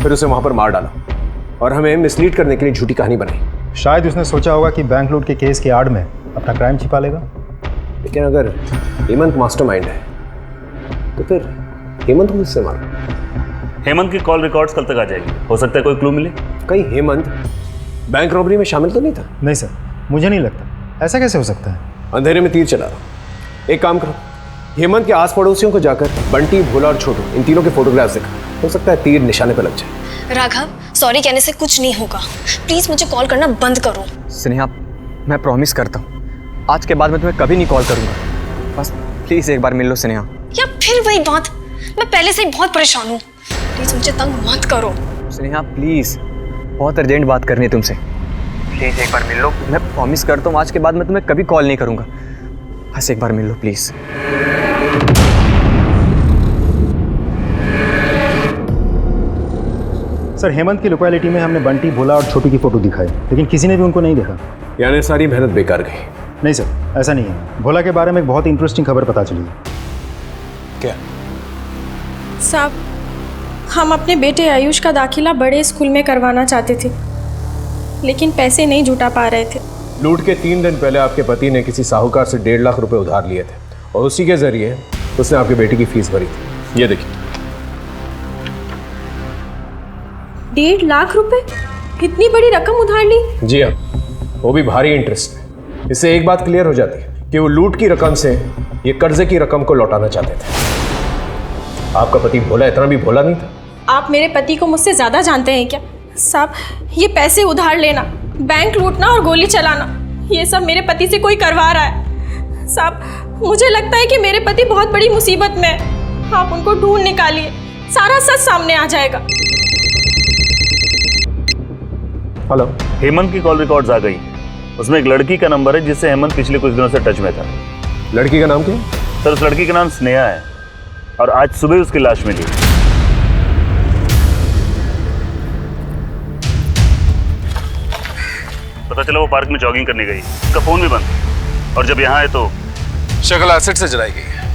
फिर उसे वहां पर मार डाला और हमें मिसलीड करने के लिए झूठी कहानी बनाई। शायद उसने सोचा होगा कि बैंक लूट के केस की आड़ में अपना क्राइम छिपा लेगा। लेकिन अगर हेमंत मास्टरमाइंड है तो फिर हेमंत को किससे मारा? हेमंत की कॉल रिकॉर्ड्स कल तक आ जाएगी, हो सकता है कोई क्लू मिले। कहीं हेमंत बैंक रॉबरी में शामिल तो नहीं था? नहीं सर, मुझे नहीं लगता। ऐसा कैसे हो सकता है? अंधेरे में तीर चला, एक काम करो, हेमंत के आस पड़ोसियों को जाकर बंटी, भोला और छोटू इन तीनों के फोटोग्राफ्स दिखा। हो सकता है तीर निशाने पर लग जाए। राघव, सॉरी कहने से कुछ नहीं होगा। प्लीज मुझे कॉल करना बंद करो। स्नेहा, मैं प्रॉमिस करता हूँ आज के बाद मैं तुम्हें कभी नहीं कॉल करूँगा। बस प्लीज़ एक बार मिल लो स्नेहा। या फिर वही बात, मैं पहले से ही बहुत परेशान हूँ। प्लीज मुझे तंग मत करो। स्नेहा प्लीज़, बहुत अर्जेंट बात करनी है तुमसे। प्लीज़ एक बार मिल लो। मैं प्रॉमिस करता हूँ आज के बाद मैं तुम्हें कभी कॉल नहीं करूँगा। बस एक बार मिल लो प्लीज़। सर, हेमंत की लोकेलिटी में हमने बंटी, भोला और छोटू की फोटो दिखाई, लेकिन किसी ने भी उनको नहीं देखा। यानी सारी मेहनत बेकार गई? नहीं सर, ऐसा नहीं है। भोला के बारे में एक बहुत इंटरेस्टिंग खबर पता चली है। क्या? साहब, हम अपने बेटे आयुष का दाखिला बड़े स्कूल में करवाना चाहते थे, लेकिन पैसे नहीं जुटा पा रहे थे। लूट के 3 दिन पहले आपके पति ने किसी साहूकार से 1.5 लाख रुपए उधार लिए थे और उसी के जरिए उसने आपके बेटे की फीस भरी थी। ये देखिए। 1.5 लाख रुपए? इतनी बड़ी रकम उधार ली? जी हाँ, वो भी भारी इंटरेस्ट में। इससे एक बात क्लियर हो जाती है कि वो लूट की रकम से ये कर्जे की रकम को लौटाना चाहते थे। आपका पति भोला इतना भी भोला नहीं था। आप मेरे पति को मुझसे ज़्यादा जानते हैं क्या? साहब, ये पैसे उधार लेना, बैंक लूटना और गोली चलाना, ये सब मेरे पति से कोई करवा रहा है। साहब, मुझे लगता है कि मेरे पति बहुत बड़ी मुसीबत में है। आप उनको ढूंढ निकालिए, सारा सच सामने आ जाएगा। हेलो, हेमंत की कॉल रिकॉर्ड्स आ गई। उसमें एक लड़की का नंबर है जिससे हेमंत पिछले कुछ दिनों से टच में था। लड़की का नाम क्या? सर, उस लड़की का नाम स्नेहा है और आज सुबह उसकी लाश मिली। पता चला वो पार्क में जॉगिंग करने गई, उसका फोन भी बंद, और जब यहाँ आए तो शक्ल एसिड से जलाई गई है।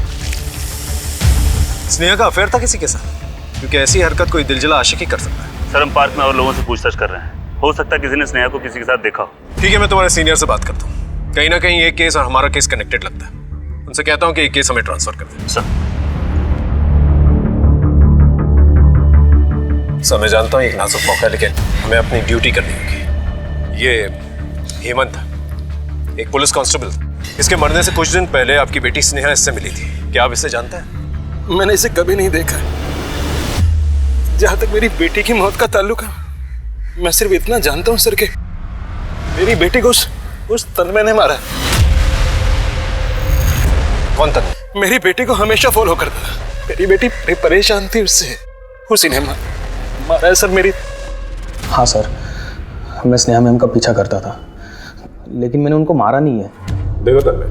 स्नेहा का अफेयर था किसी के साथ? क्योंकि ऐसी हरकत कोई दिलजला आशिक ही कर सकता है। सर, हम पार्क में और लोगों से पूछताछ कर रहे हैं, हो सकता है किसी ने स्नेहा को किसी के साथ देखा हो। ठीक है, मैं तुम्हारे सीनियर से बात करता हूँ। कहीं ना कहीं ये केस और हमारा केस कनेक्टेड लगता है। उनसे कहता हूँ कि ये केस हमें ट्रांसफर कर दें। सर, मैं जानता हूँ एक नाजुक मौका है, लेकिन हमें अपनी ड्यूटी करनी होगी। ये हेमंत एक पुलिस कांस्टेबल, इसके मरने से कुछ दिन पहले आपकी बेटी स्नेहा इससे मिली थी। क्या आप इसे जानते हैं? मैंने इसे कभी नहीं देखा। जहां तक मेरी बेटी की मौत का ताल्लुक है, मैं सिर्फ इतना जानता हूं सर कि मेरी बेटी को उस तन्मय ने मारा। कौन तन्मय? मेरी बेटी को हमेशा फॉलो करता था। मेरी बेटी बड़ी परेशान थी उससे, उसी ने मारा है सर मेरी। हाँ सर, मैं स्नेहा मैम का पीछा करता था, लेकिन मैंने उनको मारा नहीं है। देखो तन्मय,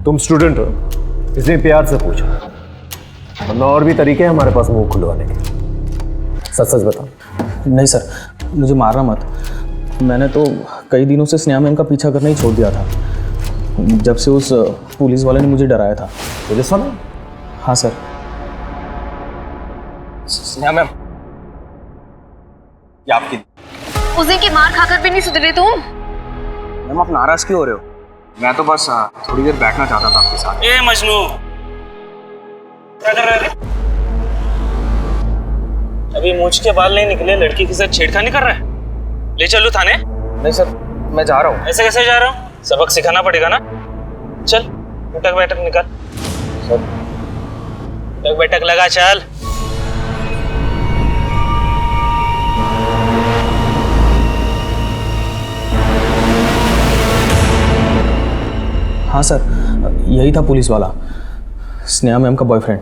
तुम स्टूडेंट हो इसलिए प्यार से पूछो, वरना और भी तरीके हैं हमारे पास मुंह खुलवाने के। सच सच बताओ। नहीं सर, मुझे मारना मत। मैंने तो कई दिनों से स्नेहा मैम का पीछा करना ही छोड़ दिया था, जब से उस पुलिस वाले ने मुझे डराया था। पुलिस वाला? हाँ सर। स्नेहा मैम, ये आपकी। उस दिन की मार खाकर भी नहीं सुधरे तुम। मैम, आप नाराज क्यों हो रहे हो? मैं तो बस थोड़ी देर बैठना चाहता था आपके साथ। ए मजनू, क्या कर रहे थे? अभी मूंछ के बाल नहीं निकले, लड़की के साथ छेड़खानी कर रहा है? ले चलो थाने। नहीं सर, मैं जा रहा हूँ। ऐसे कैसे जा रहा हूँ? सबक सिखाना पड़ेगा ना। चल, उठक बैठक निकाल। सर, उठक बैठक लगा, चल। हाँ सर, यही था पुलिस वाला, स्नेहा मैम का बॉयफ्रेंड।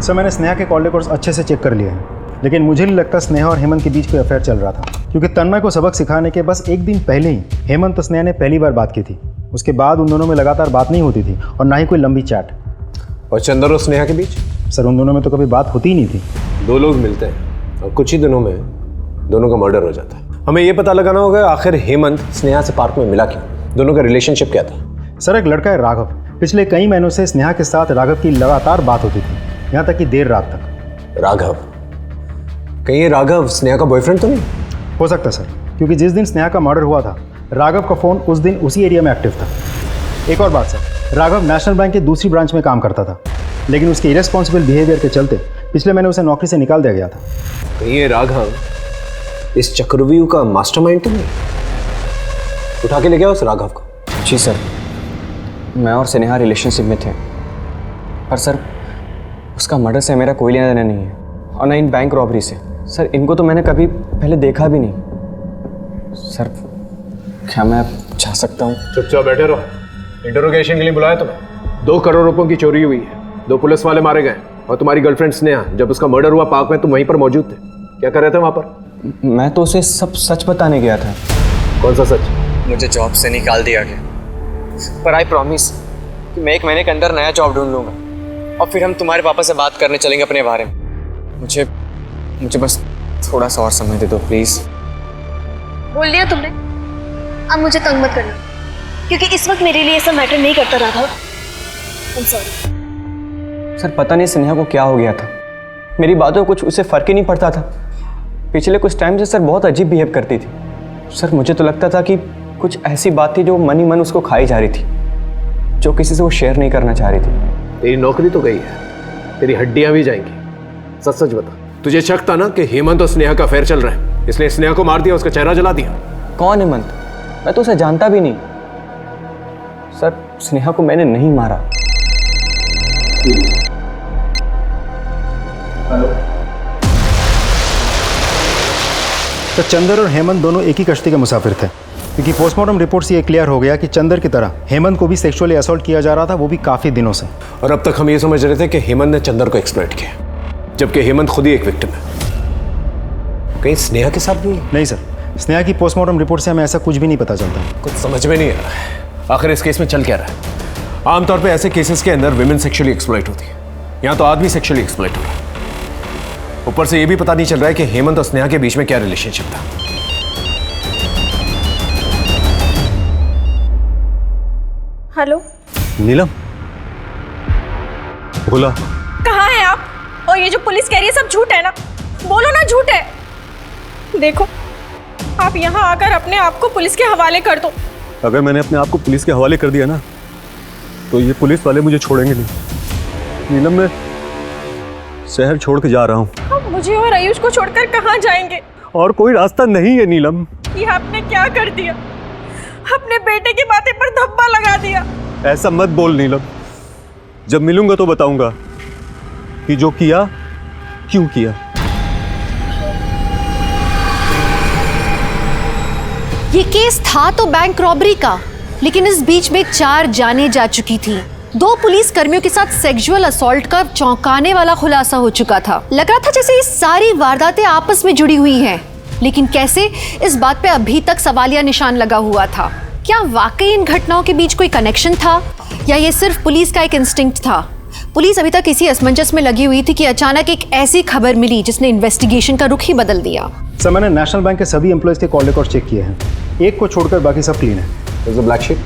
सर, मैंने स्नेहा के कॉल रिकॉर्ड्स अच्छे से चेक कर लिए हैं, लेकिन मुझे नहीं लगता स्नेहा और हेमंत के बीच कोई अफेयर चल रहा था, क्योंकि तन्मय को सबक सिखाने के बस एक दिन पहले ही हेमंत और स्नेहा ने पहली बार बात की थी। उसके बाद उन दोनों में लगातार बात नहीं होती थी और ना ही कोई लंबी चैट। और चंदर और स्नेहा के बीच? सर, उन दोनों में तो कभी बात होती ही नहीं थी। दो लोग मिलते हैं और कुछ ही दिनों में दोनों का मर्डर हो जाता है। हमें यह पता लगाना होगा आखिर हेमंत स्नेहा से पार्क में मिला क्यों, दोनों का रिलेशनशिप क्या था। सर, एक लड़का है राघव, पिछले कई महीनों से स्नेहा के साथ राघव की लगातार बात होती थी, यहाँ तक कि देर रात तक। राघव? कहीं ये राघव स्नेहा का बॉयफ्रेंड तो नहीं हो सकता सर, क्योंकि जिस दिन स्नेहा का मर्डर हुआ था राघव का फ़ोन उस दिन उसी एरिया में एक्टिव था। एक और बात सर, राघव नेशनल बैंक के दूसरी ब्रांच में काम करता था, लेकिन उसके इरेस्पॉन्सिबल बिहेवियर के चलते पिछले महीने उसे नौकरी से निकाल दिया गया था। कहीं ये राघव इस चक्रव्यूह का मास्टरमाइंड तो नहीं? उठा के ले गया उस राघव को। जी सर, मैं और स्नेहा रिलेशनशिप में थे, पर सर उसका मर्डर से मेरा कोई लेना देना नहीं है, और ना इन बैंक रॉबरी से। सर इनको तो मैंने कभी पहले देखा भी नहीं। सर क्या मैं जा सकता हूँ? चुपचाप बैठे रहो। इंटरोगेशन के लिए बुलाया तुम्हें। 2 करोड़ रुपयों की चोरी हुई है, 2 पुलिस वाले मारे गए, और तुम्हारी गर्लफ्रेंड स्नेहा, जब उसका मर्डर हुआ पार्क में तुम वहीं पर मौजूद थे। क्या कर रहे थे वहां पर? मैं तो उसे सब सच बताने गया था। कौन सा सच? मुझे जॉब से निकाल दिया गया, पर आई प्रॉमिस कि मैं 1 महीने के अंदर नया जॉब ढूंढ लूंगा, और फिर हम तुम्हारे पापा से बात करने चलेंगे अपने बारे में। मुझे बस थोड़ा सा और समय दे दो प्लीज। बोल लिया तुमने, अब मुझे तंग मत करना, क्योंकि इस वक्त मेरे लिए ऐसा मैटर नहीं करता राघव। I'm sorry। सर पता नहीं स्नेहा को क्या हो गया था, मेरी बातों को कुछ उसे फर्क ही नहीं पड़ता था। पिछले कुछ टाइम से सर बहुत अजीब बिहेव करती थी। सर मुझे तो लगता था कि कुछ ऐसी बात थी जो मन ही मन उसको खाई जा रही थी, जो किसी से वो शेयर नहीं करना चाह रही थी। तेरी नौकरी तो गई है, तेरी हड्डियां भी जाएंगी। सच सच बता, तुझे शक था ना कि हेमंत और स्नेहा का अफेयर चल रहा है, इसलिए स्नेहा को मार दिया, उसका चेहरा जला दिया? कौन हेमंत? मैं तो उसे जानता भी नहीं। सर स्नेहा को मैंने नहीं मारा। तो चंदर और हेमंत दोनों एक ही कश्ती के मुसाफिर थे, क्योंकि पोस्टमार्टम रिपोर्ट से ये क्लियर हो गया कि चंदर की तरह हेमंत को भी सेक्सुअली असॉल्ट किया जा रहा था, वो भी काफी दिनों से। और अब तक हम ये समझ रहे थे कि हेमंत ने चंदर को एक्सप्लॉइट किया, जबकि हेमंत खुद ही एक विक्टिम है। कहीं स्नेहा के साथ नहीं सर, स्नेहा की पोस्टमार्टम रिपोर्ट से हमें ऐसा कुछ भी नहीं पता चलता। कुछ समझ में नहीं आ रहा है, आखिर इस केस में चल क्या रहा है? आमतौर पे ऐसे केसेस के अंदर विमेन सेक्सुअली एक्सप्लॉइट होती है, यहाँ तो आदमी सेक्सुअली एक्सप्लॉइट हो रहा है। ऊपर से ये भी पता नहीं चल रहा है कि हेमंत और स्नेहा के बीच में क्या रिलेशनशिप था। हेलो नीलम, बोला कहाँ हैं आप? और ये जो पुलिस कह रही है सब झूठ है ना? बोलो ना झूठ है। देखो आप यहाँ आकर अपने आप को पुलिस के हवाले कर दो। अगर मैंने अपने आप को पुलिस के हवाले कर दिया ना, तो ये पुलिस वाले मुझे छोड़ेंगे नहीं। नीलम, मैं शहर छोड़ के जा रहा हूँ। आप मुझे और आयुष को छोड़कर कहाँ जाएंगे? और कोई रास्ता नहीं है नीलम। ये आपने क्या कर दिया? अपने बेटे की बातें पर धब्बा लगा दिया। ऐसा मत बोल नीलम, जब मिलूंगा तो बताऊंगा कि जो किया क्यों किया। ये केस था तो बैंक रॉबरी का, लेकिन इस बीच में 4 जानें जा चुकी थी। 2 पुलिस कर्मियों के साथ सेक्सुअल असॉल्ट का चौंकाने वाला खुलासा हो चुका था। लग रहा था जैसे ये सारी वारदातें आपस में जुड़ी हुई हैं, लेकिन कैसे, इस बात पे अभी तक सवालिया निशान लगा हुआ था। क्या वाकई इन घटनाओं के बीच कोई कनेक्शन था, या ये सिर्फ पुलिस का एक इंस्टिंक्ट था? पुलिस अभी तक इसी असमंजस में लगी हुई थी कि अचानक एक ऐसी खबर मिली जिसने इन्वेस्टिगेशन का रुख ही बदल दिया। सर, मैंने नेशनल बैंक के सभी एम्प्लॉयज के कॉल रिकॉर्ड चेक किए हैं, एक को छोड़कर बाकी सब क्लीन है। Black sheet?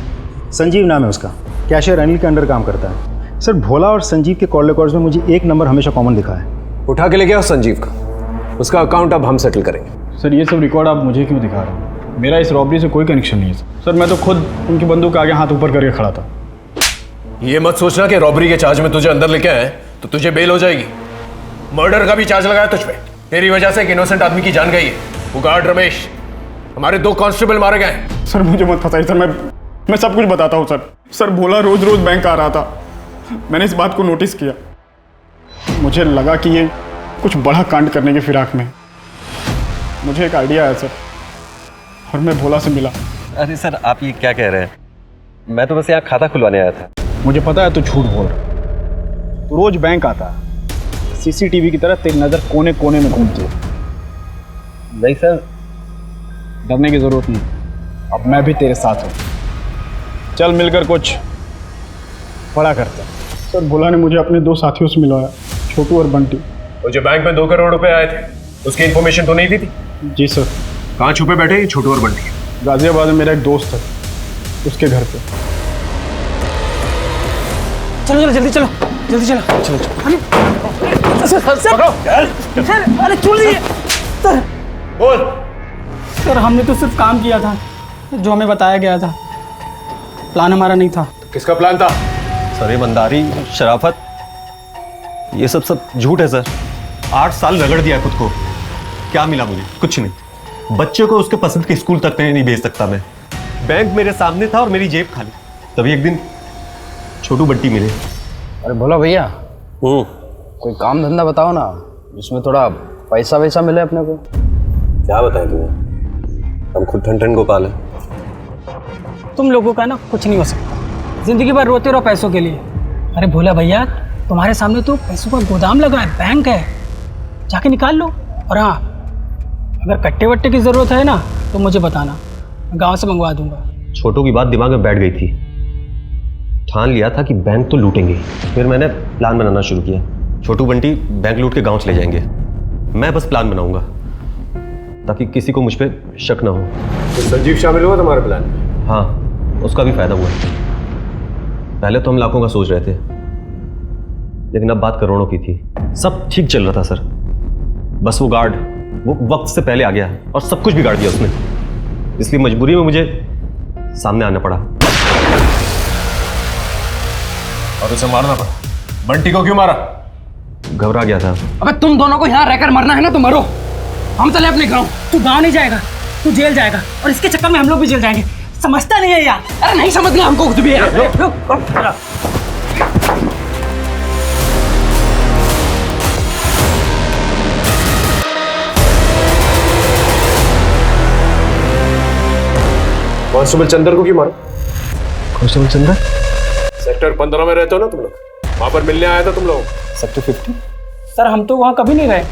संजीव नाम है उसका, कैशियर अनिल के अंडर काम करता है। सर, भोला और संजीव के कॉल रिकॉर्ड्स में मुझे एक नंबर हमेशा कॉमन दिखा है। उठा के ले गया संजीव का, उसका अकाउंट अब हम सेटल करेंगे। सर, ये सब रिकॉर्ड आप मुझे क्यों दिखा रहे हैं? मेरा इस रॉबरी से कोई कनेक्शन नहीं है सर। मैं तो खुद उनकी बंदूक आगे हाथ ऊपर करके खड़ा था। ये मत सोचना कि रॉबरी के चार्ज में तुझे अंदर लेके आए तो तुझे बेल हो जाएगी। मर्डर का भी चार्ज लगाया तुझ पे। तेरी वजह से एक इनोसेंट आदमी की जान गई है। वो गार्ड रमेश, हमारे 2 कांस्टेबल मारे गए। सर मुझे मत फंसाइए सर, मैं सब कुछ बताता हूँ सर। सर, भोला रोज रोज बैंक आ रहा था, मैंने इस बात को नोटिस किया। मुझे लगा कि ये कुछ बड़ा कांड करने की फिराक में। मुझे एक आइडिया आया सर, और मैं भोला से मिला। अरे सर, आप ये क्या कह रहे हैं? मैं तो बस यहाँ खाता खुलवाने आया था। मुझे पता है तू झूठ बोल रहा है। तू रोज बैंक आता है, सीसीटीवी की तरह तेरी नजर कोने कोने में घूमती है। नहीं सर, डरने की जरूरत नहीं, अब मैं भी तेरे साथ हूँ। चल मिलकर कुछ बड़ा करते हैं। सर, भोला ने मुझे अपने 2 साथियों से मिलवाया, छोटू और बंटी। वो जो बैंक में 2 करोड़ रुपए आए थे, उसकी इन्फॉर्मेशन तो नहीं दी थी? जी सर। कहाँ छुपे बैठे ये छोटू और बंटी? गाजियाबाद में मेरा एक दोस्त है, उसके घर पे। चलो चलो जल्दी चलो, जल्दी चलो चलो सर, अरे छोड़ दीजिए सर। बोल। सर, हमने तो सिर्फ काम किया था जो हमें बताया गया था, प्लान हमारा नहीं था। तो किसका प्लान था? सर, ईमानदारी, शराफत, ये सब झूठ है सर। 8 साल रगड़ दिया खुद को, क्या मिला मुझे? कुछ नहीं। बच्चे को उसके पसंद के स्कूल तक नहीं भेज सकता मैं। बैंक मेरे सामने था और मेरी जेब खाली। तभी एक दिन छोटू बंटी मिले। अरे बोला भैया, कोई काम धंधा बताओ ना जिसमें थोड़ा पैसा वैसा मिले अपने को। क्या बताएं तुम्हें, हम खुद ठन गोपाल हैं। तुम लोगों का ना कुछ नहीं हो सकता, जिंदगी भर रोते रहो पैसों के लिए। अरे भोला भैया, तुम्हारे सामने तो पैसों का गोदाम लगा है, बैंक है, जाके निकाल लो। और हाँ, अगर कट्टे वट्टे की ज़रूरत है ना तो मुझे बताना, गांव से मंगवा दूंगा। छोटू की बात दिमाग में बैठ गई थी। ठान लिया था कि बैंक तो लूटेंगे। फिर मैंने प्लान बनाना शुरू किया। छोटू बंटी बैंक लूट के गांव चले जाएंगे, मैं बस प्लान बनाऊंगा ताकि किसी को मुझ पर शक ना हो। तो संजीव शामिल हुआ तुम्हारे प्लान में? हाँ, उसका भी फायदा हुआ। पहले तो हम लाखों का सोच रहे थे, लेकिन अब बात करोड़ों की थी। सब ठीक चल रहा था सर, बस वो गार्ड वो वक्त से पहले आ गया और सब कुछ बिगाड़ दिया उसने। इसलिए मजबूरी में मुझे सामने आना पड़ा। और उसे मारना पड़ा। बंटी को क्यों मारा? घबरा गया था। अबे तुम दोनों को यहाँ रहकर मरना है ना तो मरो, हम चले अपने गांव। तू गांव नहीं जाएगा, तू जेल जाएगा, और इसके चक्कर में हम लोग भी जेल जाएंगे। समझता नहीं है यार। अरे नहीं समझना हमको कुछ भी यार। कांस्टेबल चंदर को क्यों मारा? कांस्टेबल चंदर? सेक्टर 15 में रहते हो ना तुम लोग, वहां पर मिलने आया था तुम लोग। सेक्टर 50? सर हम तो वहाँ कभी नहीं रहे।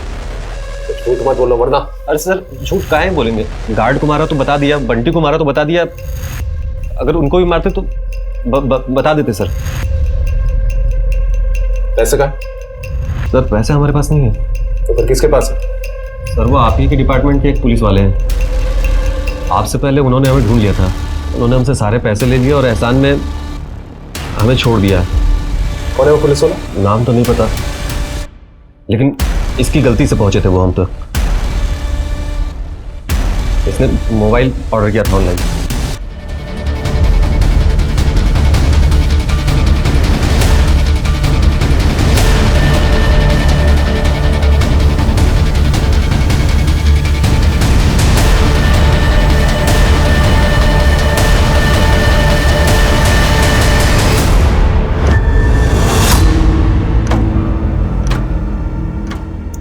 तो झूठ मत बोलो वरना। अरे सर झूठ काहे बोलेंगे? गार्ड को मारा तो बता दिया, बंटी को मारा तो बता दिया, अगर उनको भी मारते तो बता देते सर। पैसे का? सर पैसे हमारे पास नहीं है। तो फिर किसके पास है? सर वो आप ही के डिपार्टमेंट के एक पुलिस वाले हैं। आपसे पहले उन्होंने हमें ढूंढ लिया था, उन्होंने हमसे सारे पैसे ले लिए और एहसान में हमें छोड़ दिया। कौन है वो पुलिस वाला? नाम तो नहीं पता, लेकिन इसकी गलती से पहुंचे थे वो हम तक। इसने मोबाइल ऑर्डर किया था ऑनलाइन।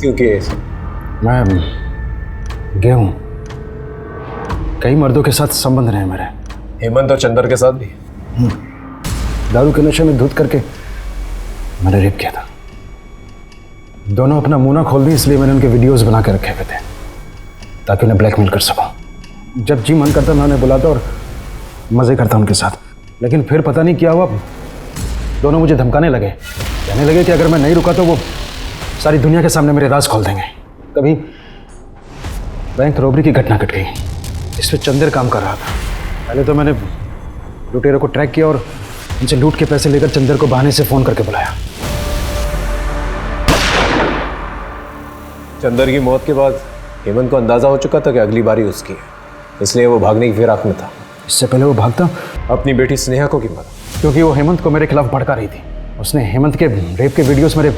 क्योंकि मैं गया हूँ, कई मर्दों के साथ संबंध रहे मेरे। हेमंत और चंदर के साथ भी? दारू के नशे में धुत करके मैंने रेप किया था। दोनों अपना मुंह ना खोल दी, इसलिए मैंने उनके वीडियोस बना के रखे हुए थे ताकि उन्हें ब्लैकमेल कर सकूं। जब जी मन करता मैं उन्हें बुलाता और मज़े करता उनके साथ। लेकिन फिर पता नहीं क्या हुआ, दोनों मुझे धमकाने लगे, कहने लगे कि अगर मैं नहीं रुका तो वो सारी दुनिया के सामने मेरे राज खोल देंगे। कभी बैंक रॉबरी की घटना घट गई, इस पर चंदर काम कर रहा था। पहले तो मैंने लुटेरों को ट्रैक किया और उनसे लूट के पैसे लेकर चंदर को बहाने से फ़ोन करके बुलाया। चंदर की मौत के बाद हेमंत को अंदाजा हो चुका था कि अगली बारी उसकी है, इसलिए वो भागने की फिराक में था। इससे पहले वो भागता अपनी बेटी स्नेहा को क्यों मारा? क्योंकि वो हेमंत को मेरे खिलाफ भड़का रही थी। उसने हेमंत के रेप के वीडियोस मेरे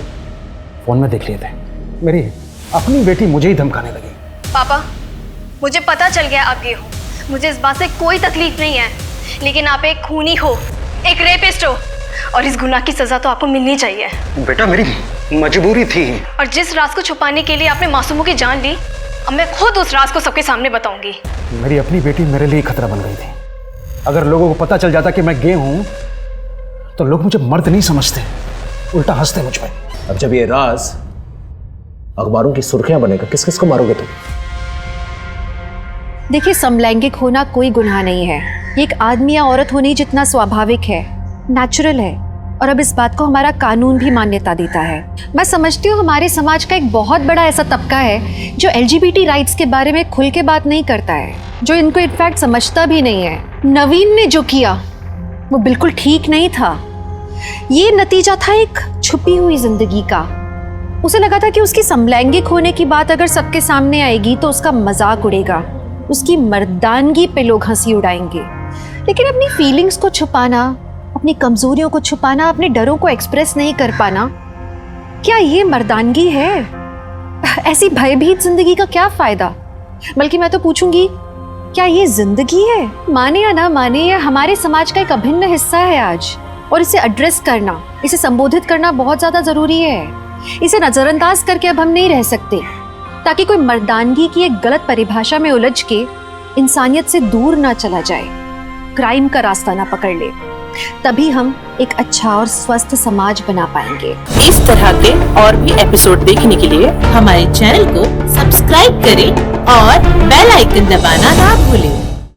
फ़ोन में देख लिए थे। मेरी अपनी बेटी मुझे ही धमकाने लगी। पापा, मुझे पता चल गया आप ये हो, मुझे इस बात से कोई तकलीफ नहीं है, लेकिन आप एक खूनी हो, एक रेपिस्ट हो, और इस गुनाह की सजा तो आपको मिलनी चाहिए। बेटा मेरी मजबूरी थी। और जिस राज को छुपाने के लिए आपने मासूमों की जान ली, अब मैं खुद उस राज को सबके सामने बताऊंगी। मेरी अपनी बेटी मेरे लिए खतरा बन गई थी। अगर लोगों को पता चल जाता कि मैं गे हूं तो लोग मुझे मर्द नहीं समझते, उल्टा हंसते मुझ पर। अब जब ये राज अखबारों की सुर्खियां बनेगा, किस किस को मारोगे तुम? देखिए, समलैंगिक होना कोई गुनाह नहीं है। ये एक आदमी या औरत होने जितना स्वाभाविक है, नेचुरल है, और अब इस बात को हमारा कानून भी मान्यता देता है। मैं समझती हूँ हमारे समाज का एक बहुत बड़ा ऐसा तबका है जो LGBT राइट्स के बारे में खुल के बात नहीं करता है, जो इनको इनफैक्ट समझता भी नहीं है। नवीन ने जो किया वो बिल्कुल ठीक नहीं था। ये नतीजा था एक छुपी हुई जिंदगी का। उसे लगा था कि उसकी समलैंगिक होने की बात अगर सबके सामने आएगी तो उसका मजाक उड़ेगा, उसकी मर्दानगी पे लोग हंसी उड़ाएंगे। लेकिन अपनी फीलिंग्स को छुपाना, अपनी कमजोरियों को छुपाना, अपने डरों को एक्सप्रेस नहीं कर पाना, क्या ये मर्दानगी है? ऐसी भयभीत जिंदगी का क्या फायदा? बल्कि मैं तो पूछूंगी, क्या ये जिंदगी है? माने या ना माने, ये हमारे समाज का एक अभिन्न हिस्सा है आज, और इसे एड्रेस करना, इसे संबोधित करना बहुत ज्यादा जरूरी है। इसे नजरअंदाज करके अब हम नहीं रह सकते, ताकि कोई मर्दानगी की एक गलत परिभाषा में उलझ के इंसानियत से दूर ना चला जाए, क्राइम का रास्ता ना पकड़ ले। तभी हम एक अच्छा और स्वस्थ समाज बना पाएंगे। इस तरह के और भी एपिसोड देखने के लिए हमारे चैनल को सब्सक्राइब करें और बेल आइकन दबाना ना भूलें।